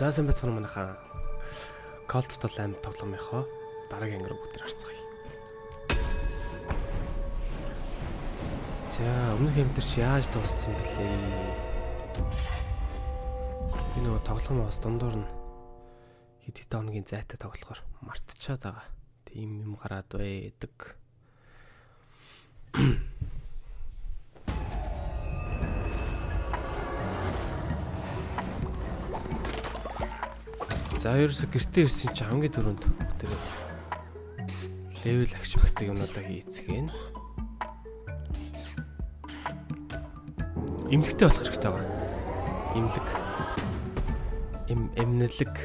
Заасан бацхан манайхаа Call of Duty аим тоглоомынхоо дараагийн анги руу бүгд харцгаая. За өмнөх амтэрч яаж дууссан бэлээ? Би нөгөө тоглоом бас дундуур нь хэд хэдэн хоногийн зайтай тоглохоор мартчихад байгаа. Тийм юм гараад байдаг. За ерөөсө гэртээ ирсэн чи хамгийн түрүүнд тэр левел агш багтаг юмнуудаа хийцгээе. Имлэгтэй болох хэрэгтэй байна. Имлэг. Эмнэлэг.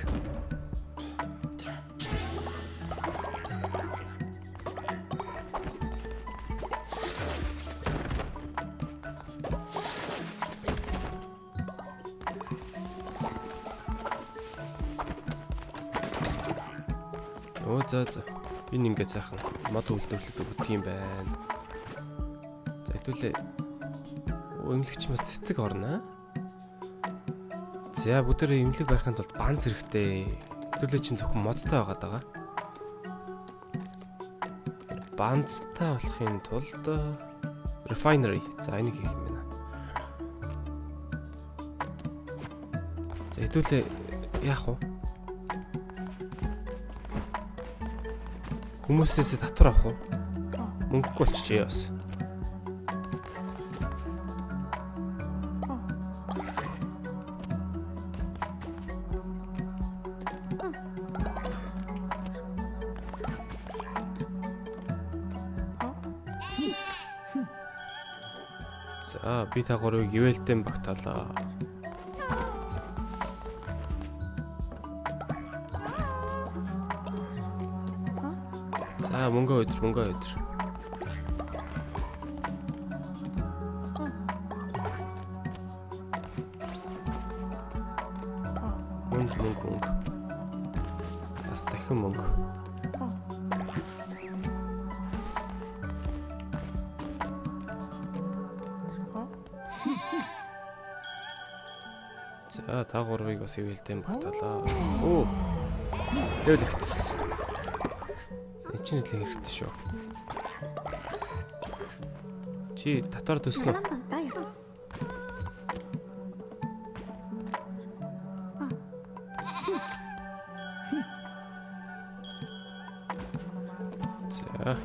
За энэ ингээд сайхан мод үйлдвэрлэдэг өгдөг юм байна. За хэдүүлээ эмнэлэгч бас цэцэг орно. За бүгдээ эмнэлэг барихын тулд банц хэрэгтэй. Хэдүүлээ чинь зөвхөн модтой байгаад байгаа. Банцтай болохын тулд refinery. За энийг хийх юм байна. За хэдүүлээ яах вэ? Хүмүүсээс татвар авах уу? Мөнгөгүй болчихъя бас. За би та гурвыг ивэлтэн багтаалаа. Мөнгө өдөр. Мөнгө. Бас дахин мөнгө. За та гурвыг бас ивэлтэн багтаалаа. Оо. Дэвлэгдсэн. Чинь л хэрэгтэй шүү. Чи татвар төслөө. За.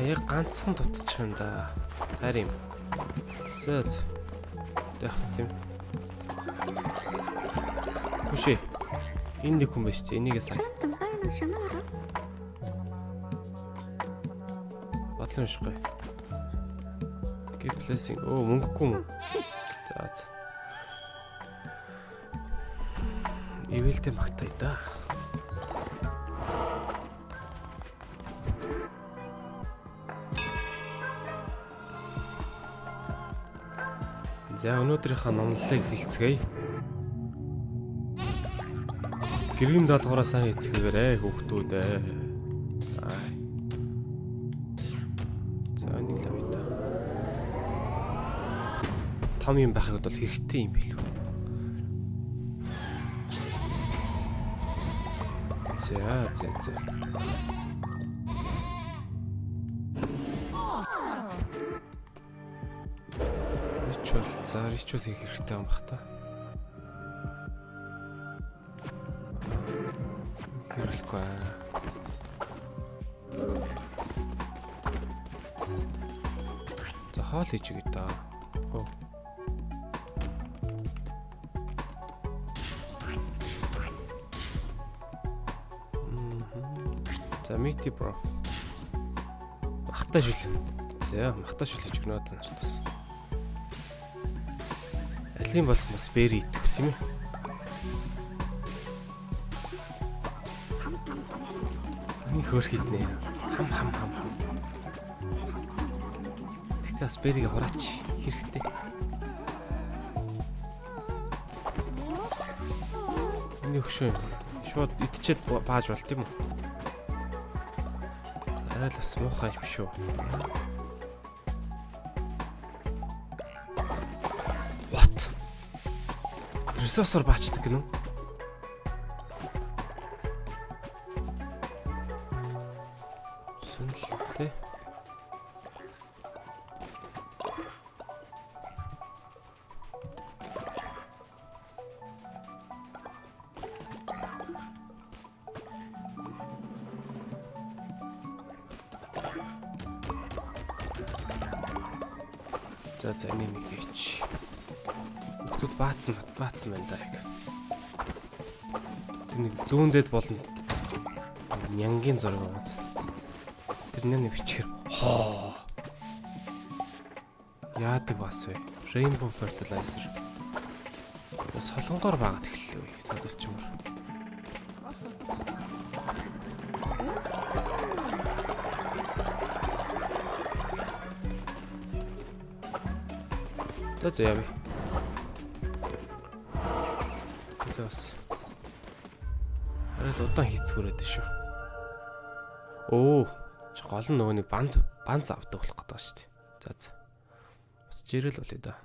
Яг ганцхан дутчихсан да. Харин. За. Тэгэх тийм. Хүшээ. Энэ нэг хүн биш чи энийгээ сайн. Батлан шгүй. Give blessing. Оо мөнгөгүй юм. За. Ивэлтэй магтай да. За өнөөдрийнхээ номлолыг хэлцгээе. Гэргийн даалгавраа сайн хийцгээгээрэй хүүхдүүд ээ. За нэг л авъя. Том юм байхад бол хэрэгтэй юм билүү. За. Ричуал хийх хэрэгтэй юм бах та. Хэрэглэхгүй. За хаал хийж өгье та. За meaty broth. Махтай шүл. За махтай шүл хийж өгнө одоо нас тус. Алин болох мас бэри идэх тийм ээ. Нэг хөр хитнэ. Хам. Тэгтээ бэрийг хураач хэрэгтэй. Энэ хөшөө шууд идчихэд бааж болт юм уу? Арай л бас муухай юм шүү. ресурсоор баачдаг гинэ үү? Сүнэлтэй. За нэг хийч. Бүгд баацсан байна да яг. Тэр нэг зүүндэд болно. Нянгийн зураг байгаа. Тэр нэг бичихэр. Яадаг бас вэ? Rainbow fertilizer. Солонгоор байгаад эхэллээ үү? Тодорчмор. За яа вэ? Класс. Арай л удаан хийцгүүрээд шүү. Оо, чи гол нь нөгөө нэг банз авдаг болох гэдэг шүү дээ. За. Буцаж ирэл болъё да.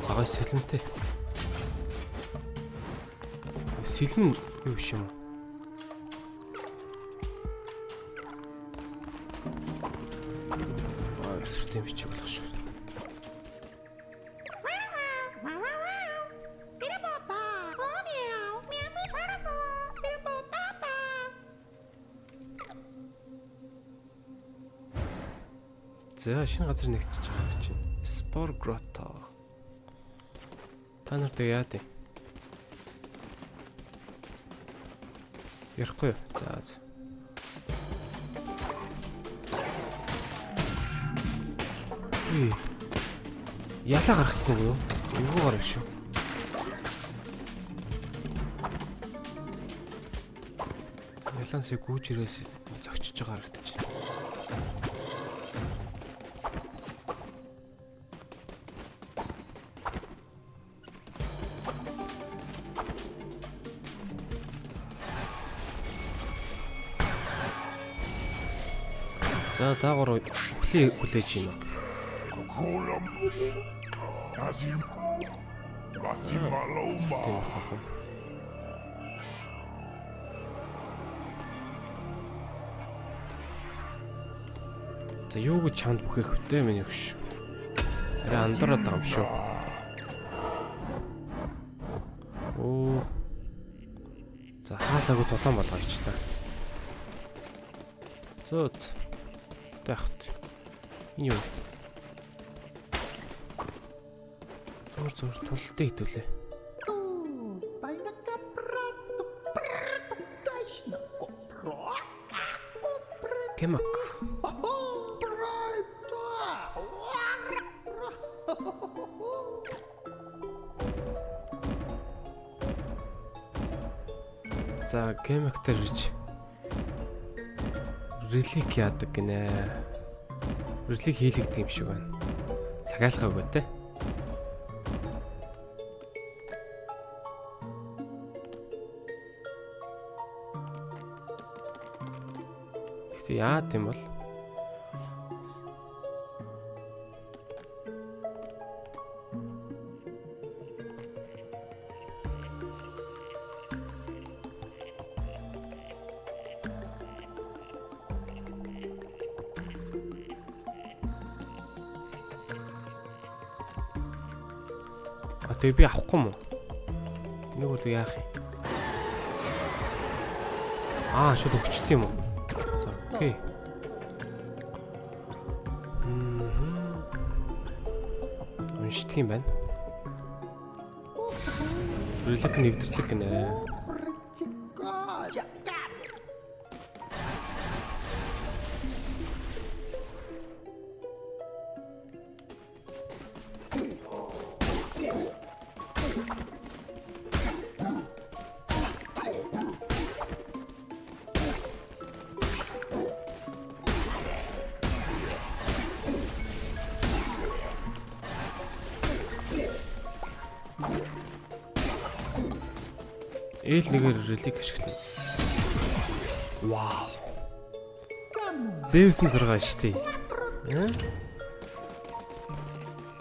Цагаан сэлмтэй. Сэлмэн юу биш юм? Тийм бичиг болох шүү. За шинэ газар нэгтэж байгаа чинь Spore Grotto. Та нарт яа дээ? Ярихгүй. За. Ялаа гаргацсан уу юу? Эвгүй гарах шүү. Ялаансыг гүйж ирээс зогчиж байгаа харагдаж байна. За даагуур хүлээж гинэ. За юу гэж чамд бүхэх вүтэй миний хөш. Арай андараад байгаа юм шүү. Оо. За хаасаагүй тулаан болгооч та. Зөөц. Тахт. Юу? Зур тултай хитүүлээ. Кемак. За кемак тэрж релик яадаг гинэ. Релик хийлэгдэг юм шиг байна. Цагаалхаагүй те. Яа тийм бол тэгээ би авахгүй юм уу? Нэг үл яах юм? Шууд өгчт юм уу? Окей. Уншдаг юм байна. Релик нэвдэрдэг гинэ. Ээл нэгээр релик ашиглана. Вау. Зевсэн 6 шүү дээ.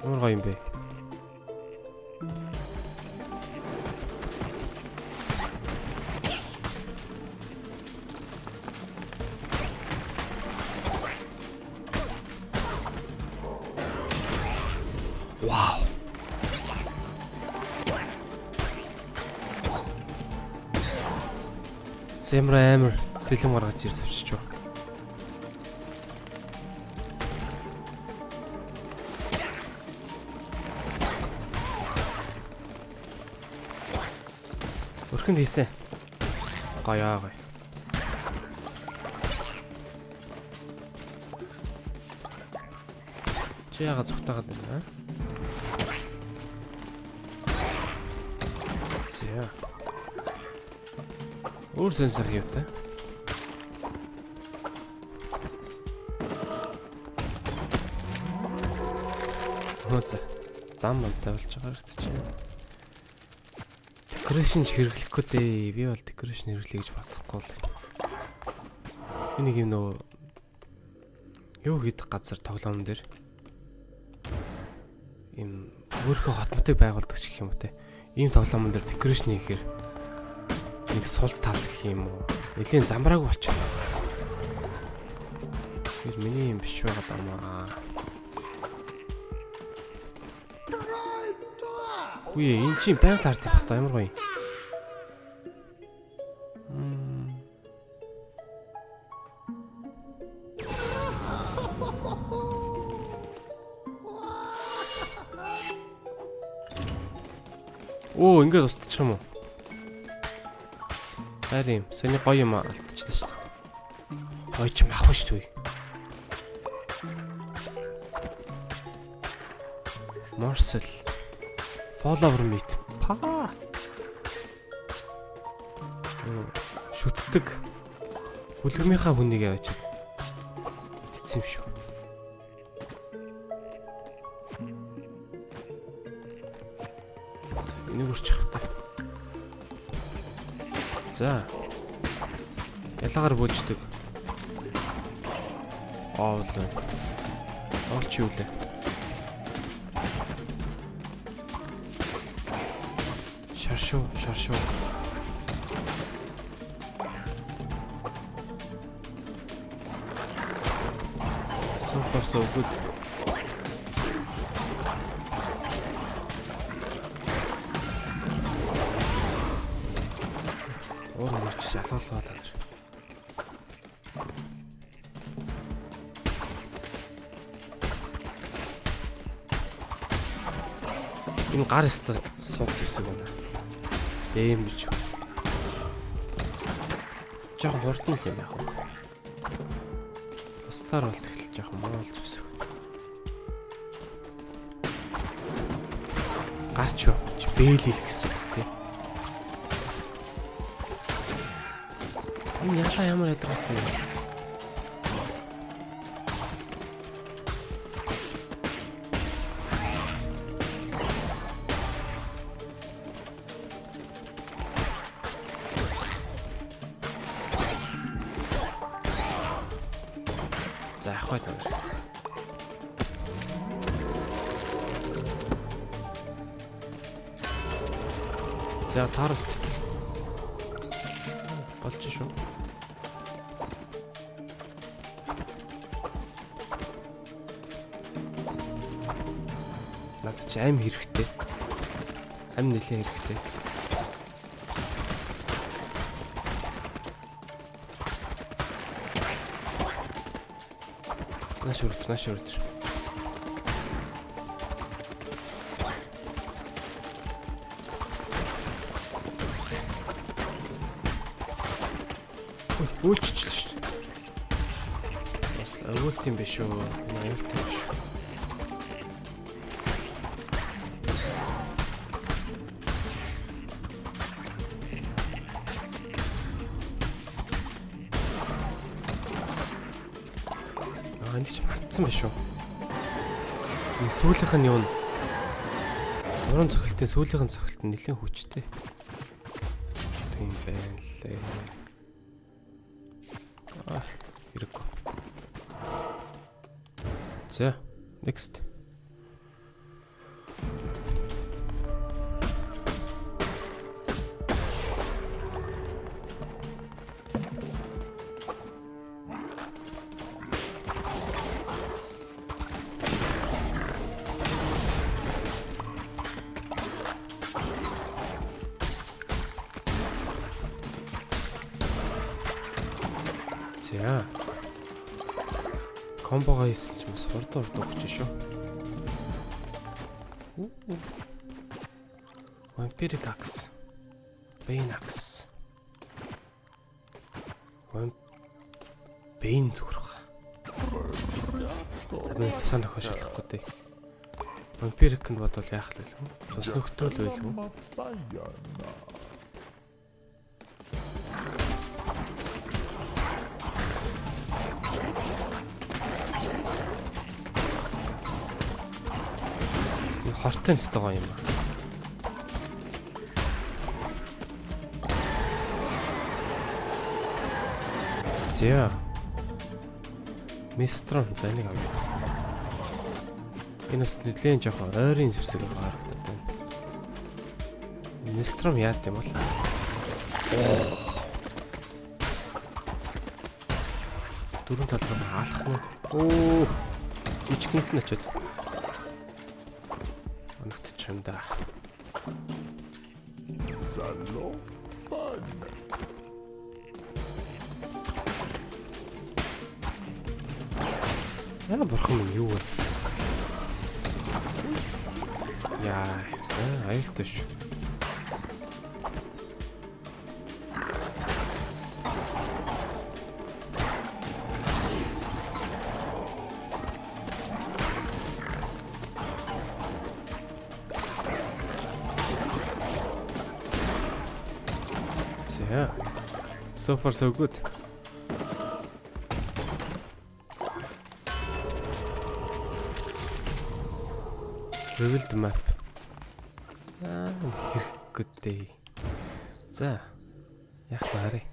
Ямар гоё юм бэ? Вау. Сэмэр амир сэлэм гаргаж ирс авчиж байна. Өрхөнд хийсэн. Гоё. Чи яагаад зүгтаагаад байна? За. Өөр сенсор хийвтэй. Хөөе. Зам тавилж байгаа хэрэгтэй чинь. Декорэшн хэрэглэхгүй дээ. Би бол декорэшн хэрэглэе гэж бодохгүй л. Энийг юм нөө юу хийх газар тоглоом дээр ийм өөрийнхөө хотмотыг байгуулдаг ч гэх юм уу те. Ийм тоглоомн дээр декорэшн хийхээр нэг сул тал гэх юм уу. Нэлийн замбрааг болчихно. Тэр миний юм биш байгаа даа. Үе энэ чинь байнга таардаг бах та ямар гоё. Оо ингээд устчих юм уу? Харин саний гоё юм алдчихлаа шүү дээ. Гоё ч юм авах шүү дээ. Morsel follower meet. Па. Шүтдэг. Бүлгмийнхаа хүнийг яваач. Тэтсэн юм шүү. Энийг үрчих та. За. Ялгаар бүждэг. Оол. Олч юу лээ. Шаршуу. So good. Уур шалгалаа тань. Энэ гар өстө суух хэсэг байна. Эм бич. Жохон хурдан л юм яг. Бусдаар бол тэгэл жохон моол зүсэг. Гарч юу? Бэлэл гэсэн үг тийм. Энэ ялаа ямар ядаргатай юм. За яхаа даа. За тарс. Болж шүү. Наад чи аим хэрэгтэй. Аим нэлээ хэрэгтэй. Наш үрдэр. Үйлчлээ шүү дээ. Бас өвөлт юм биш үү? Аюултай биш. Энд ч мартсан биш үү? Энэ сүүлийнх нь юу? Уран цохилтын сүүлийнх нь цохилт нь нэлээд хүчтэй. Тийм байна лээ. За, next. За. Комбого хийсэн ч бас хурдан өгч шүү. Vampiric Axe. Bane Axe. Bane зүрх. Тэрний тусаа нөхөж шалахгүй дээ. Vampiric-нд бодвол яах л вэ? Тус нөхтөл байлгүй. Хортын стогоо юм аа. За. Мистрон за нэг авъя. Энэ бас нэлийн жоохон ойрын зэвсэг гаргадаад байна. Мистрон яат юм бол? Дөрөв тал руу алах нь. Оо. Жижигнэт нь очоод. Оногдчих юм да. Яа бурхан минь юу вэ? Яа, аюултай шүү. Yeah. So far so good. Revealed map. Good day. За. Яг харъя.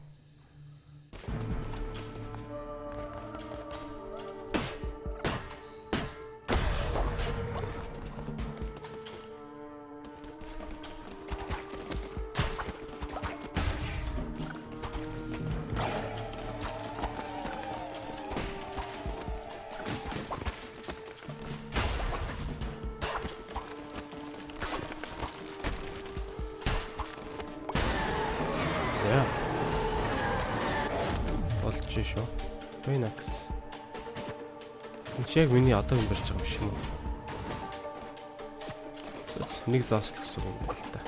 За. Болж шүү. Phoenix. Энд яг миний одоо юм барьж байгаа юм шиг юм уу? Нэг зост гэсэн юм байна л да.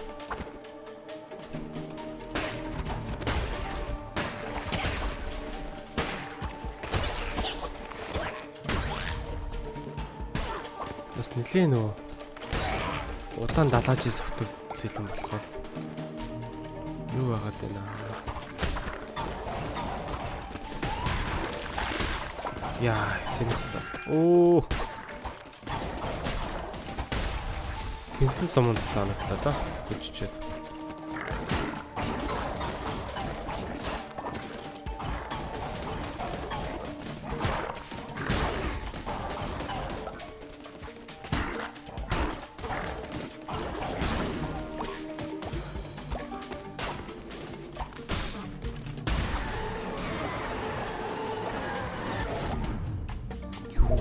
Бас нэлээ нөө удаан далаажи сохтол зэлэн болохоор юу байгаад байна аа. Яа, синста. Оо. Тэнсэн суманд станагтаа да. Хүччээд.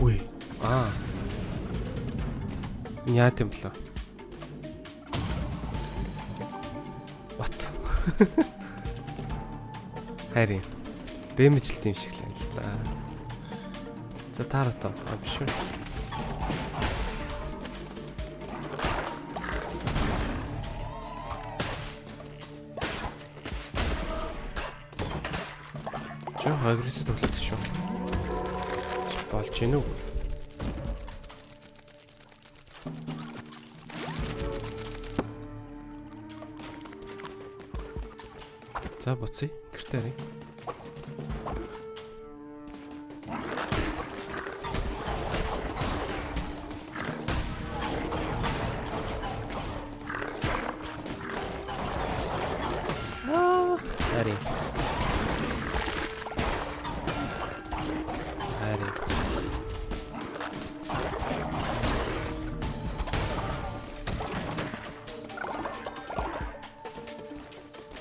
Ой. Аа. Яат юм блаа. What? Харин. Дэмэжлт юм шиг л юм л да. За таараа биш үү? Жоо агрессив тоглоод шүү. Болж гинүү. За буцъя. Гэртээ харъя. Харъя. Харъя.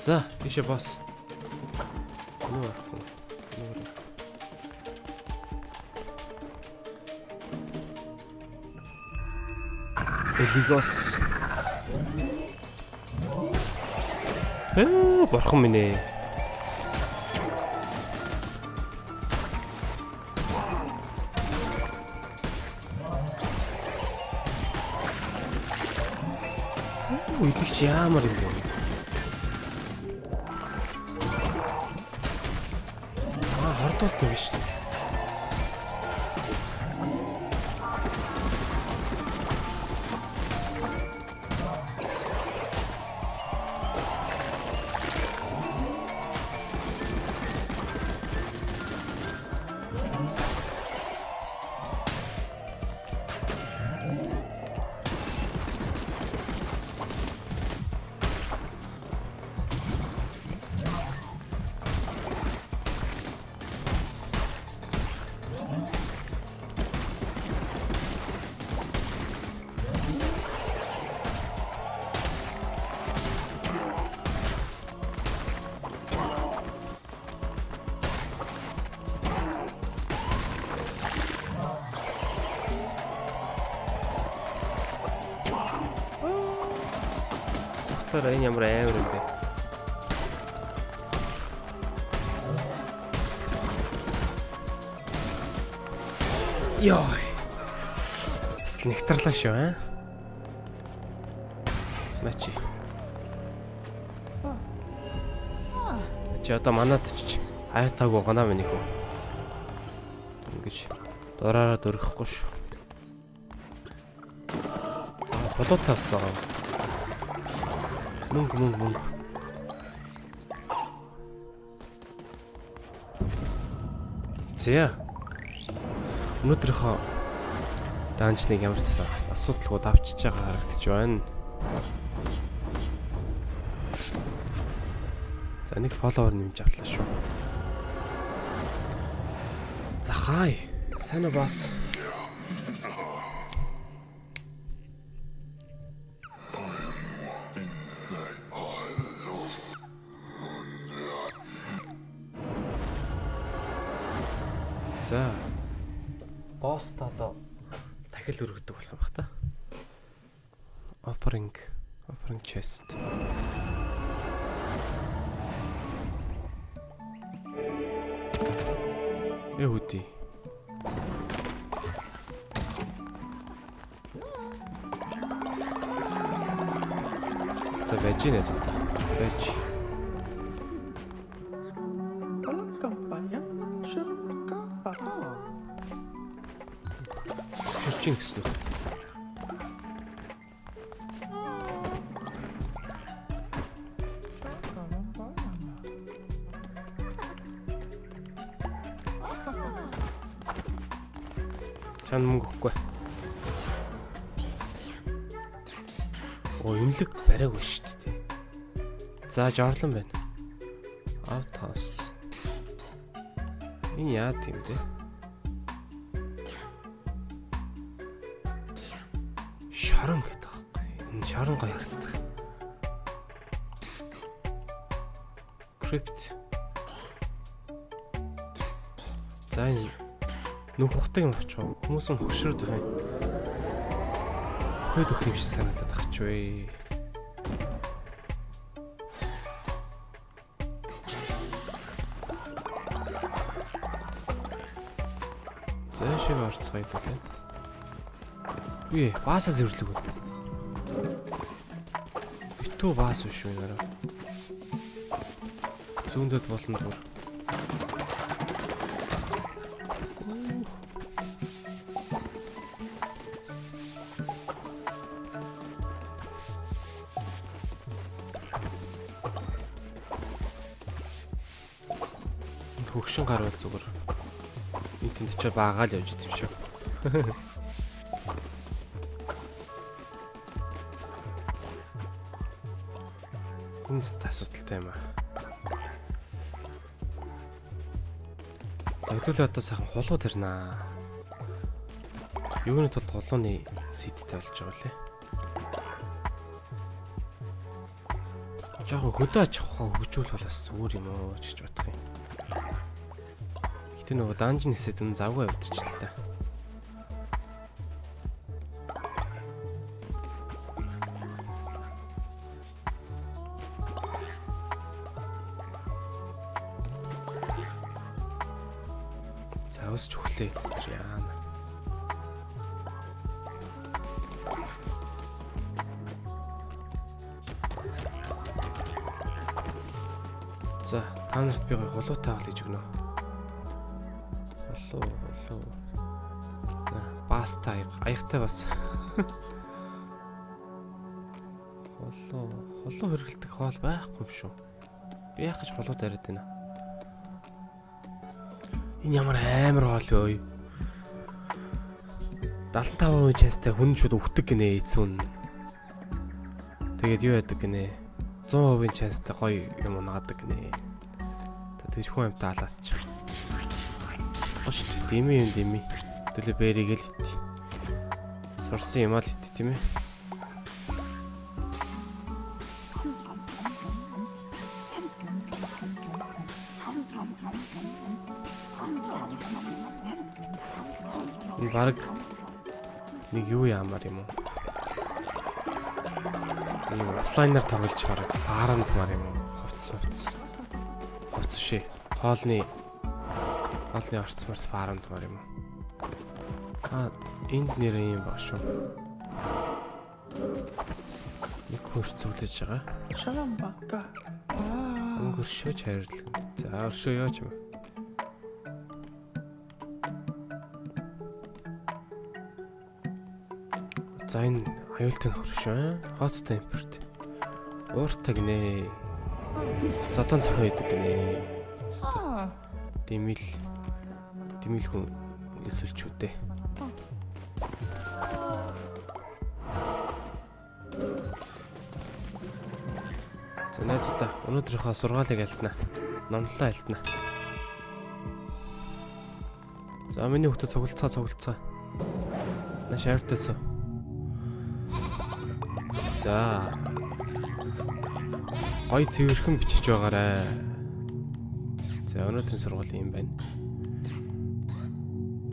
За, тийшээ бос. Нуу. Элигос. Бурхан минь ээ. Итгэж яамар юм бэ? Хордуулт юм биш. Энэ ямар амар юм бэ? Йой. Бас нэгтрлаа шүү, аа. Начи. Чи одоо манад ч хайртаагүй гонаа минь хөө. Ингэж дураараа дөрөхгүй шүү. Болоо тавсан. Мөнгө. Зэ. Өнөөдрийнхөө данжныг ямар ч асуудалгүй давчиж байгаа харагдаж байна. За нэг фолловер нэмж авлаа шүү. За хай. Сайн уу босс? За. Босс одоо дахил өргөдөг болох юм бах та. Offering chest. Эвди. За вэжинэ зүгт. Вэж. Ширчин гэсэн. Чан мөнгө өгөхгүй. Оо имлэг бариагүй шүү дээ. За жарлан байна. Outhouse. Энэ яа тийм бэ? Шорон гэдэг байхгүй. Энэ шорон гоё харагддаг. Crypt. За энэ нүх ухдаг юм очих. Хүмүүс нь хөшрөд байгаа юм. Хөөд өгөх юм шиг санагдаад ах ч вэ. За шиг орцгоё дээ. Үе, бааса зэвэрлэг үү? Битүү баас биш үү нэрэ? Зүүндэд болно дур. Хөгшин гарвал зүгээр. Энд очиж баагаал явж үзье шүү. Энэ асуудалтай юм аа. Хэдүүл одоо сайхан хулууд ирнэ. Юуны тулд хулууны сэдтэй болж байгаа лээ. Жаахан хөдөө аж ахуйн хөгжүүл болоос зүгээр юм уу гэж бодох юм. Гэтэ нөгөө данжин хэсэд нь завгүй явдчих л та. Завс чухлээ яана. За, та нарт би голуутай авал гэж өгнө. Голуу. За, баста аягтай бас. Голуу хэрэгэлдэг хоол байхгүй юм шүү. Би яах гэж голуу дараад байна. Энэ ямар амар хоол вэ? 75% чанцтай хүн шууд өгдөг гинэ эцүүн. Тэгээд юу яадаг гинэ? 100% чанцтай гоё юм унаадаг гинэ. Тэгж хүн амтаа алаадчих. Ош дими. Төлөө бэрийг л ит. Сурсан юм аа л ит тийм ээ. Бараг нэг юу яамаар юм уу? Ийм офлайнаар тоглож бараг фармд маар юм уу? Хувцс шээ. Хоолны орцморс фармд маар юм уу? Энд нэр юм баг шүү. Нэг хөрч зүглэж байгаа. Шалан бака. Өнгөршөөж хайрлаа. За өршөө яач юм. За энэ аюултай нөхөр шүү. Hot tempered. Ууртаг нэ. Зодон цохоо идэг гинэ. Димил хүн эсвэлчүүдээ. За найзуудаа өнөөдрийнхөө сургаалыг альтнаа. Номлолоо альтнаа. За миний хүүхдэд цуглацгаа. На шаардсан. За. Гой цэвэрхэн бичиж байгаарай. За өнөөдрийн сургууль юм байна.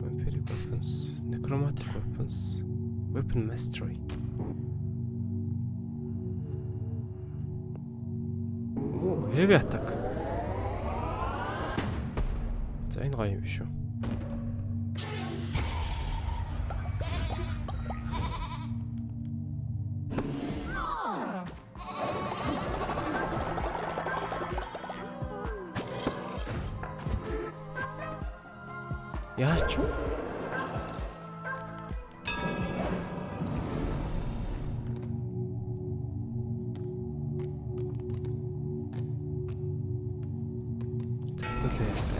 Vampiric weapons, necromantic weapons, weapon mastery. Heavy attack. За энэ гоё юм шүү. Яач вэ?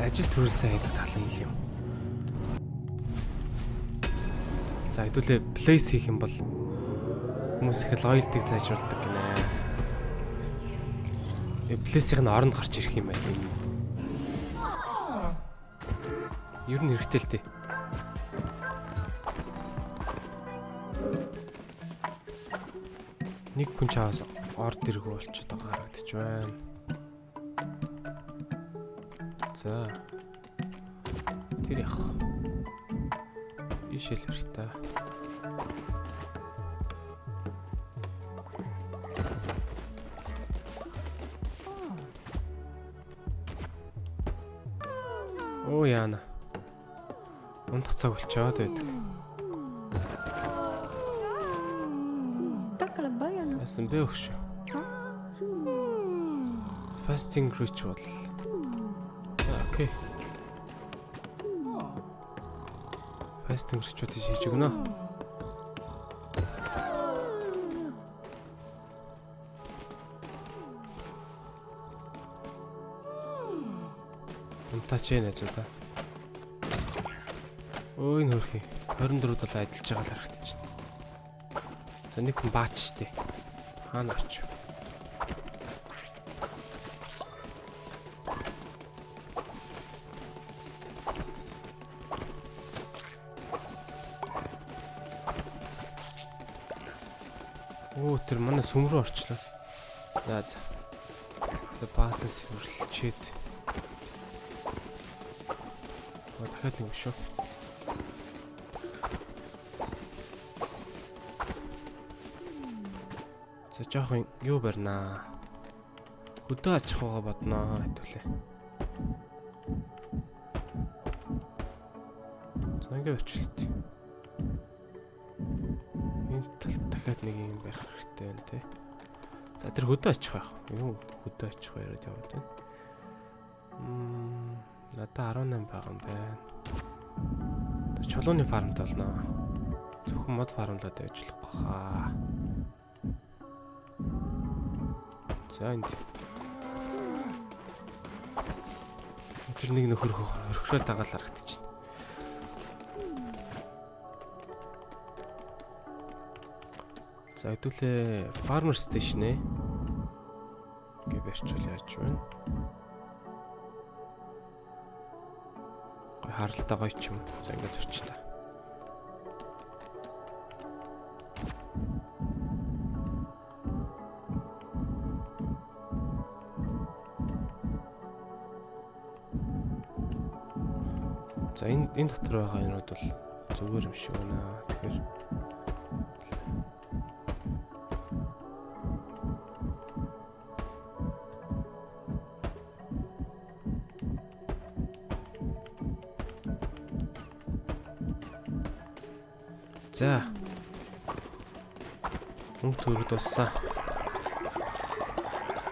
Ажил төрөлсөн гэдэг тал нь юм. За хэдүүлээ place хийх юм бол хүмүүс их лоялтиг тайжруулдаг гинэ. Place-ийн оронд гарч ирэх юм байна. Ер нь хэрэгтэй л дээ. Нэг хүн чаас орд ирэх болчиход байгаа харагдаж байна. За. Тэр яах вэ? Ишэл хэрэгтэй. Оо яана. Ундах цаг болчиход байдаг. Яасан бэ өгш. Fasting ritual. Окей. Fasting ritual хийж өгнө. Унтаач нэ зүдаа. Өө энэ хөрхий 24 бол ажиллаж байгаа л харагдаж байна. За нэг хүн баач штэ. Хаана орч. Оо тэр манай сүм рүү орчлоо. За. Тэр баасаас хөрлөчээд. Дахиад нэг шүү. За жоохон юу барьнаа. Хөдөө ачих байгаа бодноо хэвлээ. За ингэ очлоо. Энэ талд дахиад нэг юм барих хэрэгтэй байна те. За тэр хөдөө ачих байх. Юу хөдөө ачих яриад яваад байна. Надад 18 байгаа юм байна. Чулууны фармд болно. Зөвхөн мод фармлаад ажиллах хаа. За энд. Тэр нэг нөхөр хөрхрөө дагаал харагдчихна. За хэдүүлээ farmer station ээ. Гэ барьчвал яаж вэ? Гой харалтаа гоё ч юм. За ингээд орчлаа. За энэ дотор байгаа юмуд бол зүгээр юм шиг байна. Тэгэхээр за мөнгө төрөд дууссан.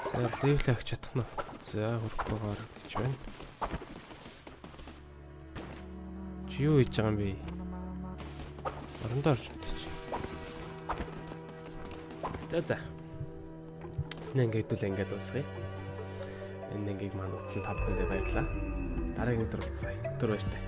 За левел авч чадах нь. За хөрөхгүй гарагдчих байна. Чи юу хийж байгаа юм бэ? Орондоо орж мэдээч. За. Ингээд дуусгая. Энэ ингийг маань утсан 5 хүндээ баярлаа. Дараагийн өдөр уулзъя. Өдөр баяртай.